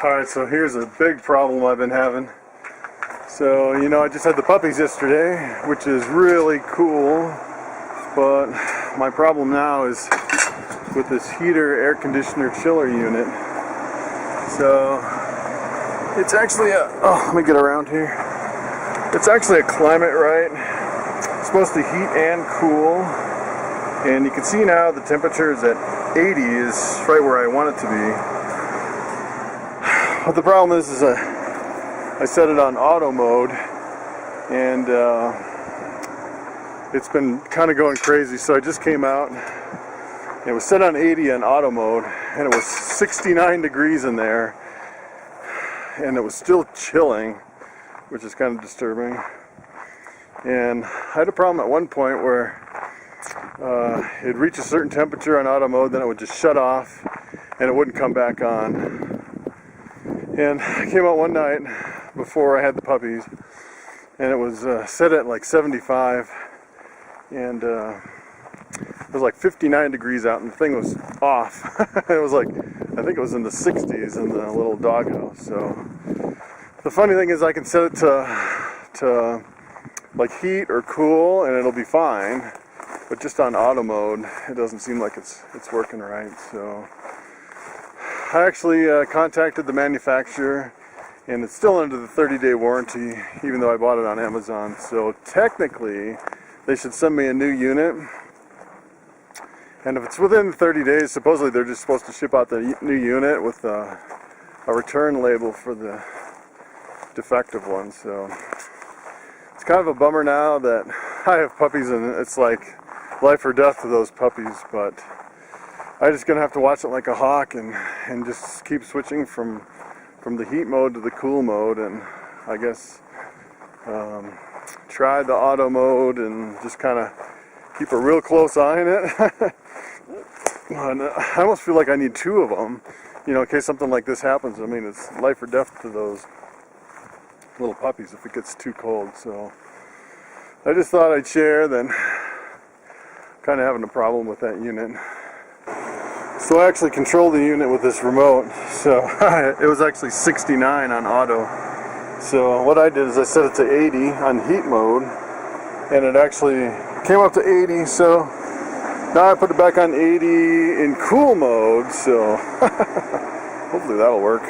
Alright, so here's a big problem I've been having. So, you know, I just had the puppies yesterday, which is really cool, but my problem now is with this heater, air conditioner, chiller unit. So, it's actually let me get around here. It's actually a Climate Right. It's supposed to heat and cool, and you can see now the temperature is at 80, is right where I want it to be. But the problem is I set it on auto mode, and it's been kind of going crazy. So I just came out. It was set on 80 on auto mode, and it was 69 degrees in there, and it was still chilling, which is kind of disturbing. And I had a problem at one point where it'd reach a certain temperature on auto mode, then it would just shut off, and it wouldn't come back on. And I came out one night before I had the puppies, and it was set at like 75, and it was like 59 degrees out, and the thing was off. It was like, I think it was in the 60s in the little doghouse. So the funny thing is I can set it to like heat or cool, and it'll be fine, but just on auto mode it doesn't seem like it's working right. So I actually contacted the manufacturer, and it's still under the 30-day warranty, even though I bought it on Amazon. So technically, they should send me a new unit. And if it's within 30 days, supposedly they're just supposed to ship out the new unit with a return label for the defective one. So it's kind of a bummer now that I have puppies, and it's like life or death to those puppies, but I'm just gonna have to watch it like a hawk and just keep switching from the heat mode to the cool mode, and I guess try the auto mode and just kind of keep a real close eye on it. And I almost feel like I need two of them, you know, in case something like this happens. I mean, it's life or death to those little puppies if it gets too cold. So I just thought I'd share, then kind of having a problem with that unit. So I actually control the unit with this remote. So it was actually 69 on auto. So what I did is I set it to 80 on heat mode, and it actually came up to 80. So now I put it back on 80 in cool mode. So hopefully that'll work.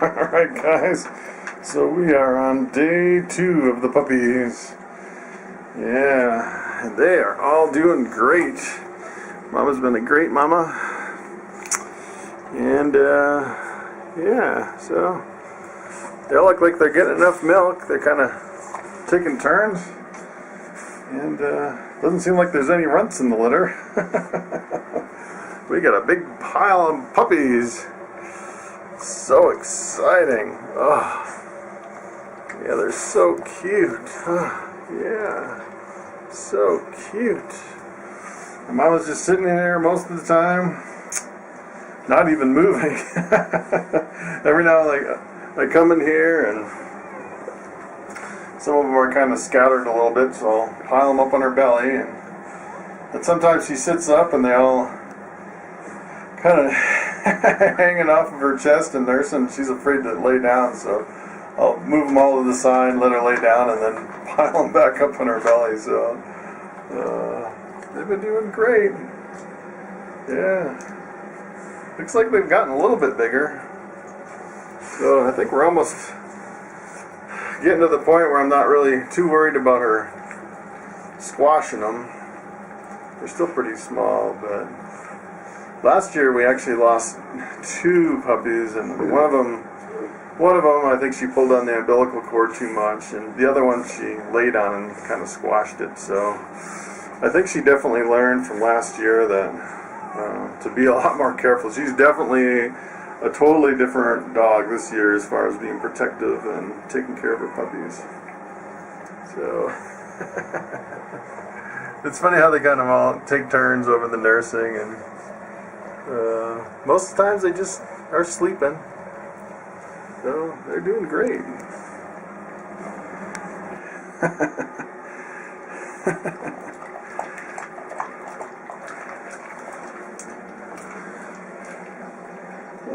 Alright guys, so we are on day 2 of the puppies. Yeah, and they are all doing great. Mama's been a great mama, and yeah, so they all look like they're getting enough milk. They're kind of taking turns, and doesn't seem like there's any runts in the litter. We got a big pile of puppies. So exciting. Oh, yeah, they're so cute. Yeah, so cute. Mama's just sitting in there most of the time, not even moving. Every now and then I come in here, and some of them are kind of scattered a little bit, so I'll pile them up on her belly, and sometimes she sits up and they all kind of hanging off of her chest and nursing. She's afraid to lay down, so I'll move them all to the side, let her lay down, and then pile them back up on her belly. So they've been doing great. Yeah. Looks like they've gotten a little bit bigger. So I think we're almost getting to the point where I'm not really too worried about her squashing them. They're still pretty small, but last year we actually lost 2 puppies, and one of them I think she pulled on the umbilical cord too much, and the other one she laid on and kind of squashed it. So I think she definitely learned from last year that to be a lot more careful. She's definitely a totally different dog this year as far as being protective and taking care of her puppies. So it's funny how they kind of all take turns over the nursing, and most of the times they just are sleeping. So they're doing great.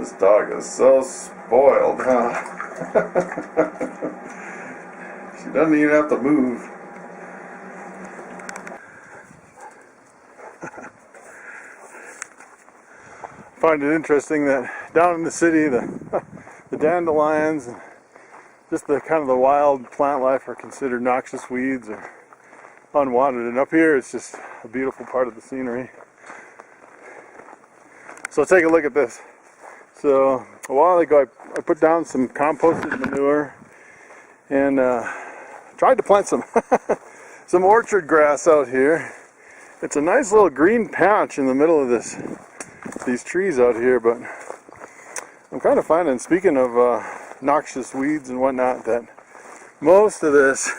This dog is so spoiled, huh? She doesn't even have to move. I find it interesting that down in the city, the dandelions and just the kind of the wild plant life are considered noxious weeds or unwanted, and up here it's just a beautiful part of the scenery. So take a look at this. So a while ago I put down some composted manure and tried to plant some some orchard grass out here. It's a nice little green patch in the middle of these trees out here, but I'm kind of finding, speaking of noxious weeds and whatnot, that most of this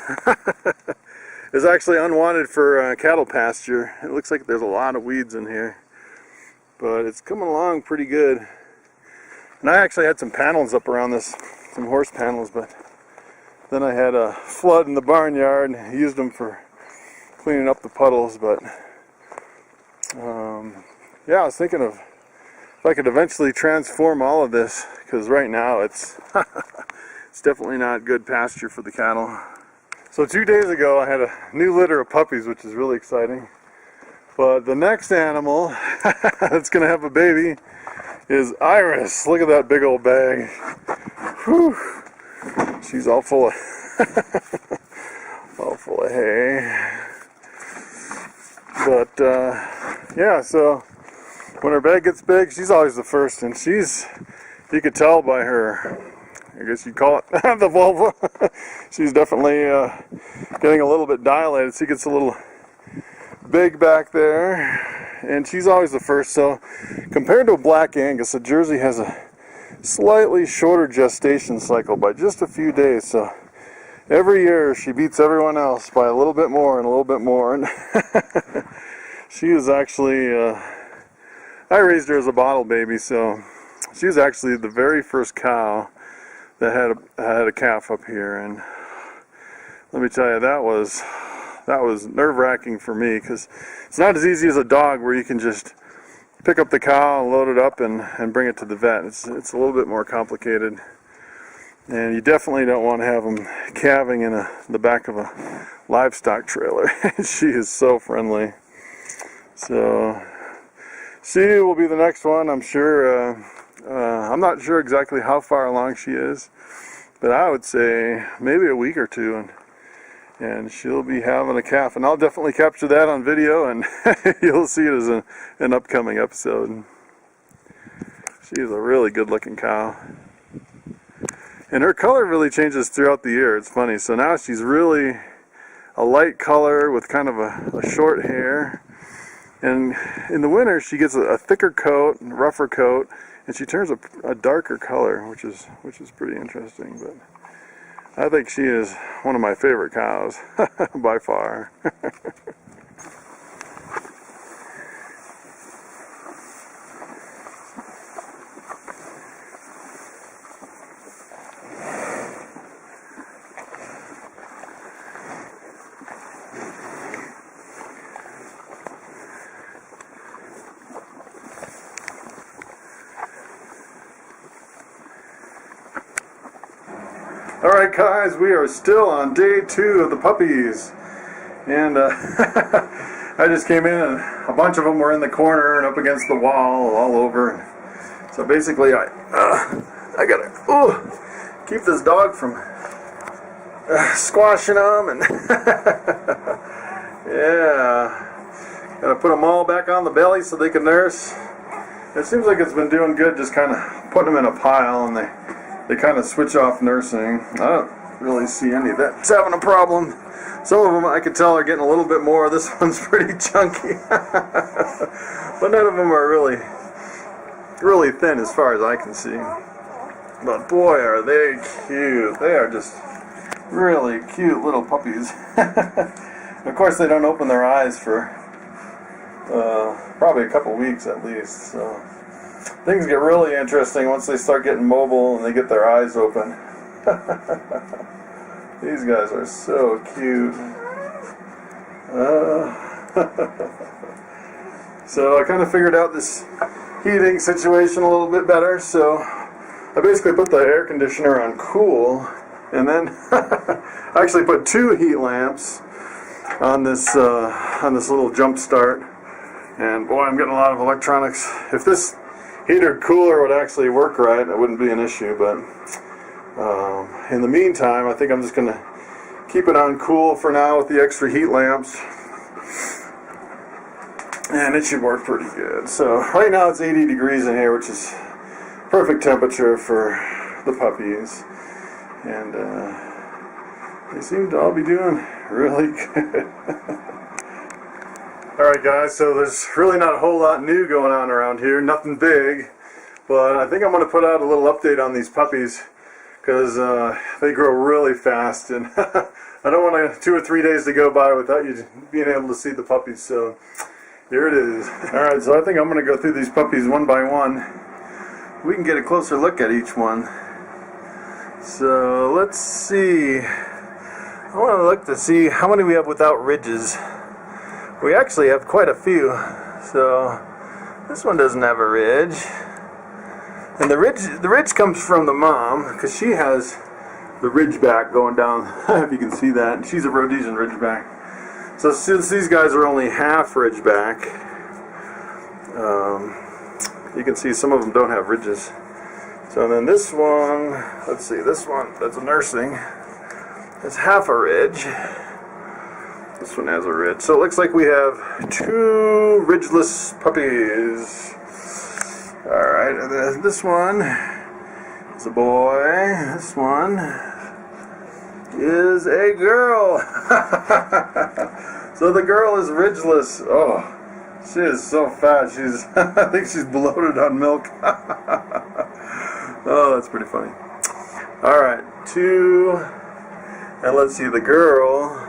is actually unwanted for cattle pasture. It looks like there's a lot of weeds in here, but it's coming along pretty good. And I actually had some panels up around this, some horse panels, but then I had a flood in the barnyard and used them for cleaning up the puddles. But yeah, I was thinking of if I could eventually transform all of this, because right now it's it's definitely not good pasture for the cattle. So 2 days ago I had a new litter of puppies, which is really exciting. But the next animal that's going to have a baby is Iris. Look at that big old bag. Whew. She's all full of all full of hay. But yeah, so when her bag gets big, she's always the first, and you could tell by her, I guess you'd call it the vulva. She's definitely getting a little bit dilated. She gets a little big back there, and she's always the first. So compared to a black Angus, a Jersey has a slightly shorter gestation cycle by just a few days. So every year she beats everyone else by a little bit more and a little bit more. And she is actually I raised her as a bottle baby, so she was actually the very first cow that had a calf up here. And let me tell you, that was nerve-wracking for me, because it's not as easy as a dog where you can just pick up the cow and load it up and bring it to the vet. It's a little bit more complicated, and you definitely don't want to have them calving in the back of a livestock trailer. She is so friendly. So she will be the next one, I'm sure. I'm not sure exactly how far along she is, but I would say maybe a week or two, and she'll be having a calf, and I'll definitely capture that on video, and you'll see it as an upcoming episode. She is a really good looking cow, and her color really changes throughout the year. It's funny. So now she's really a light color with kind of a short hair, and in the winter she gets a thicker coat, rougher coat, and she turns a darker color, which is pretty interesting. But I think she is one of my favorite cows by far. Alright guys, we are still on day 2 of the puppies, and I just came in and a bunch of them were in the corner and up against the wall all over. So basically I gotta keep this dog from squashing them, and yeah, gotta put them all back on the belly so they can nurse. It seems like it's been doing good, just kind of putting them in a pile, and they kind of switch off nursing. I don't really see any of that's having a problem. Some of them I can tell are getting a little bit more. This one's pretty chunky. But none of them are really thin as far as I can see. But boy, are they cute. They are just really cute little puppies. Of course, they don't open their eyes for probably a couple weeks at least. So things get really interesting once they start getting mobile and they get their eyes open. These guys are so cute. So I kind of figured out this heating situation a little bit better. So I basically put the air conditioner on cool, and then I actually put 2 heat lamps on this little jump start. And boy, I'm getting a lot of electronics. If this heater cooler would actually work right, it wouldn't be an issue. But in the meantime, I think I'm just gonna keep it on cool for now with the extra heat lamps, and it should work pretty good. So right now it's 80 degrees in here, which is perfect temperature for the puppies, and they seem to all be doing really good. Alright guys, so there's really not a whole lot new going on around here, nothing big, but I think I'm going to put out a little update on these puppies, because they grow really fast, and I don't want 2 or 3 days to go by without you being able to see the puppies. So here it is. Alright, so I think I'm going to go through these puppies one by one. We can get a closer look at each one. So let's see. I want to look to see how many we have without ridges. We actually have quite a few. So this one doesn't have a ridge. And the ridge comes from the mom, because she has the Ridgeback going down, if you can see that. She's a Rhodesian Ridgeback. So since these guys are only half Ridgeback, you can see some of them don't have ridges. So then this one, let's see, this one, that's a nursing, it's half a ridge. This one has a ridge. So it looks like we have 2 ridgeless puppies. Alright, and then this one is a boy. This one is a girl. So the girl is ridgeless. Oh, she is so fat. She's I think she's bloated on milk. Oh, that's pretty funny. Alright, 2. And let's see, the girl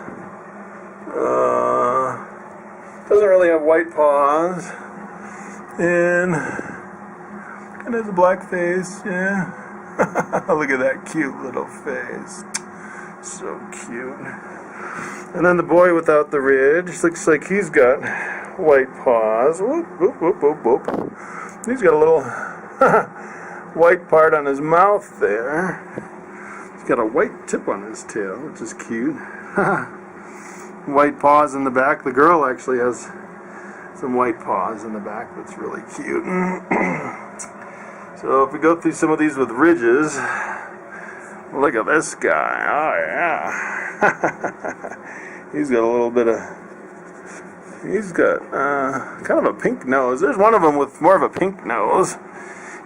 doesn't really have white paws. And it has a black face, yeah. Look at that cute little face. So cute. And then the boy without the ridge, looks like he's got white paws. Whoop, whoop, whoop, whoop, whoop. He's got a little white part on his mouth there. He's got a white tip on his tail, which is cute. White paws in the back. The girl actually has some white paws in the back. That's really cute. So if we go through some of these with ridges, look at this guy. Oh yeah. He's got a little bit of, he's got kind of a pink nose. There's one of them with more of a pink nose,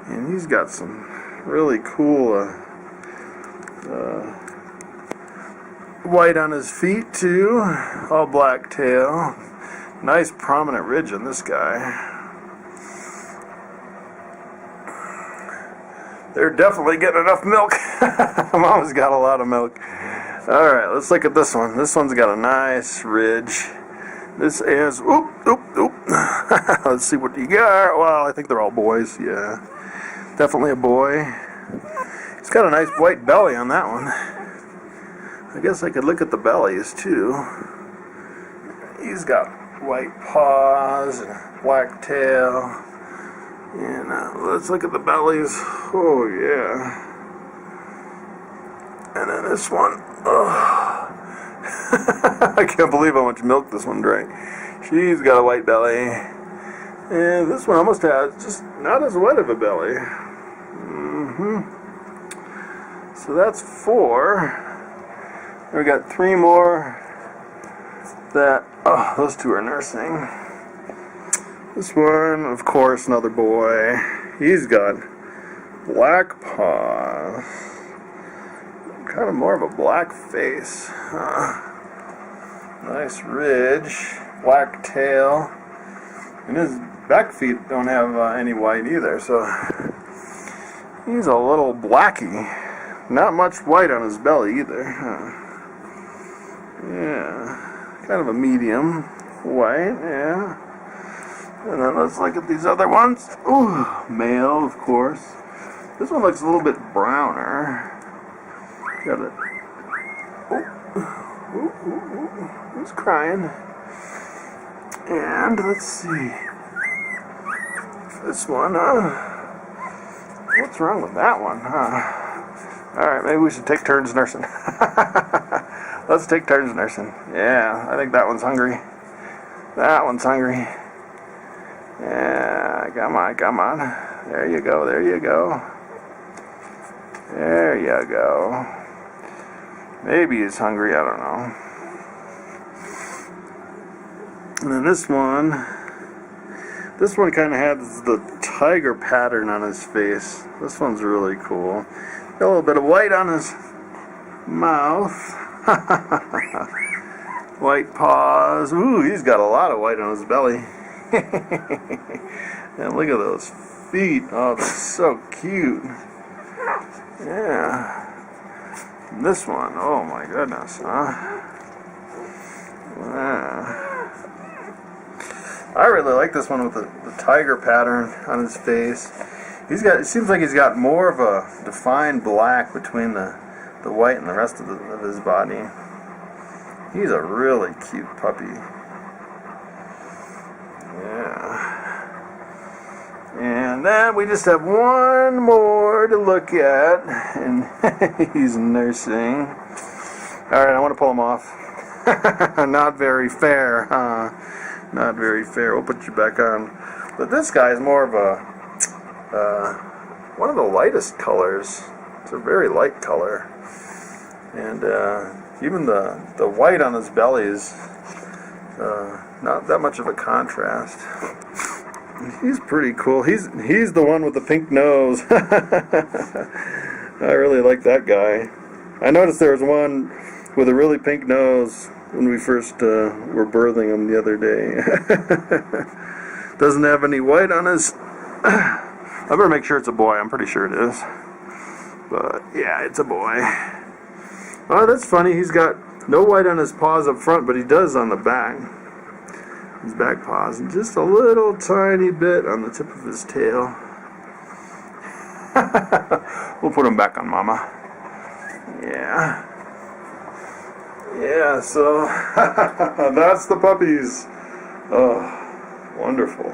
and he's got some really cool white on his feet too, all black tail. Nice prominent ridge on this guy. They're definitely getting enough milk. Mama's got a lot of milk. Alright, let's look at this one. This one's got a nice ridge. This is, oop, oop, oop. Let's see what you got. Well, I think they're all boys, yeah. Definitely a boy. He's got a nice white belly on that one. I guess I could look at the bellies too. He's got white paws and a black tail. And let's look at the bellies. Oh yeah. And then this one. Oh. I can't believe how much milk this one drank. She's got a white belly. And this one almost has just not as wet of a belly. So that's 4. We got 3 more that, oh, those 2 are nursing. This one, of course, another boy. He's got black paws. Kind of more of a black face. Nice ridge, black tail. And his back feet don't have any white either, so he's a little blacky. Not much white on his belly either. Yeah, kind of a medium white, yeah. And then let's look at these other ones. Ooh, male, of course. This one looks a little bit browner. Got it. Who's crying? And let's see. This one, what's wrong with that one, huh? Alright, maybe we should take turns nursing. Let's take turns nursing. Yeah, I think that one's hungry. That one's hungry. Yeah, come on, come on. There you go, there you go. There you go. Maybe he's hungry, I don't know. And then this one kind of has the tiger pattern on his face. This one's really cool. Got a little bit of white on his mouth. White paws. Ooh, he's got a lot of white on his belly. And look at those feet. Oh, they're so cute. Yeah. And this one, oh my goodness, huh? Yeah. I really like this one with the tiger pattern on his face. It seems like he's got more of a defined black between the white and the rest of his body. He's a really cute puppy. Yeah. And then we just have one more to look at, and he's nursing. Alright, I want to pull him off. Not very fair, huh? Not very fair. We'll put you back on. But this guy is more of a one of the lightest colors. It's a very light color, and even the white on his belly is not that much of a contrast. He's pretty cool. He's the one with the pink nose. I really like that guy. I noticed there was one with a really pink nose when we first were birthing him the other day. Doesn't have any white on his... I better make sure it's a boy. I'm pretty sure it is. But, yeah, it's a boy. Oh, that's funny. He's got no white on his paws up front, but he does on the back. His back paws. And just a little tiny bit on the tip of his tail. We'll put him back on Mama. Yeah. Yeah, so that's the puppies. Oh, wonderful.